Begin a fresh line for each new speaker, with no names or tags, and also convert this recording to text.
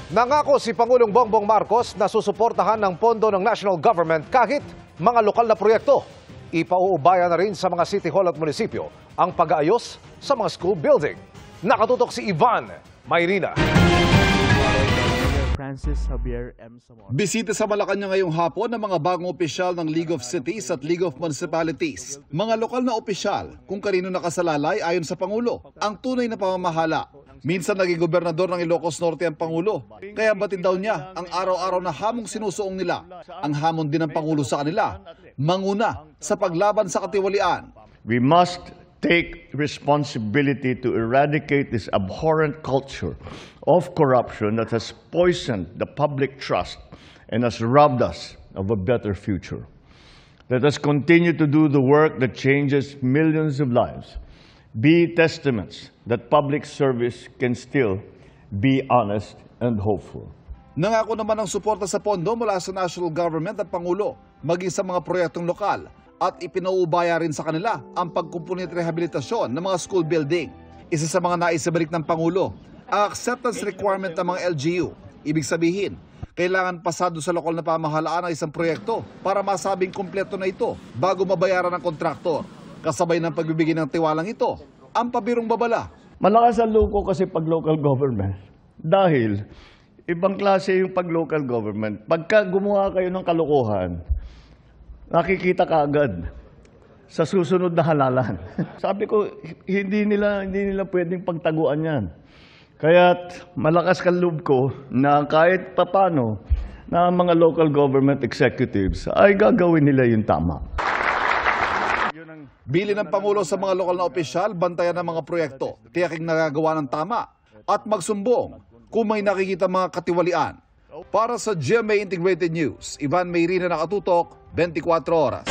Nangako si Pangulong Bongbong Marcos na susuportahan ng pondo ng national government kahit mga lokal na proyekto. Ipauubaya na rin sa mga city hall at munisipyo ang pag-aayos sa mga school building. Nakatutok si Ivan Mayrina.
Francis Javier M. Zamora.
Bisita sa Malacanang ngayong hapon ng mga bagong opisyal ng League of Cities at League of Municipalities. Mga lokal na opisyal kung kanino nakasalalay ayon sa Pangulo ang tunay na pamamahala. Minsan naging gobernador ng Ilocos Norte ang Pangulo. Kaya batid daw niya ang araw-araw na hamong sinusuong nila. Ang hamon din ng Pangulo sa kanila, manguna sa paglaban sa katiwalian.
We must take responsibility to eradicate this abhorrent culture of corruption that has poisoned the public trust and has robbed us of a better future. Let us continue to do the work that changes millions of lives. Be testaments that public service can still be honest and hopeful.
Nangako naman ang suporta sa pondo mula sa national government at Pangulo, maging sa mga proyektong lokal, at ipinauubaya rin sa kanila ang pagkumpuni at rehabilitasyon ng mga school building. Isa sa mga naisabalik ng Pangulo, ang acceptance requirement ng mga LGU. Ibig sabihin, kailangan pasado sa lokal na pamahalaan ang isang proyekto para masabing kumpleto na ito bago mabayaran ng kontraktor. Kasabay ng pagbibigay ng tiwalang ito, ang pabirong babala.
Malakas ang loko kasi pag local government. Dahil ibang klase yung pag local government. Pagka gumawa kayo ng kalokohan, nakikita ka agad sa susunod na halalan. Sabi ko, hindi nila pwedeng pagtaguan yan. Kaya't malakas ka loob ko na kahit papano na mga local government executives ay gagawin nila yung tama.
Bili ng Pangulo sa mga lokal na opisyal, bantayan ng mga proyekto, tiyaking nagagawa ng tama, at magsumbong kung may nakikita mga katiwalian. Para sa GMA Integrated News, Ivan Mayrina, nakatutok, 24 oras.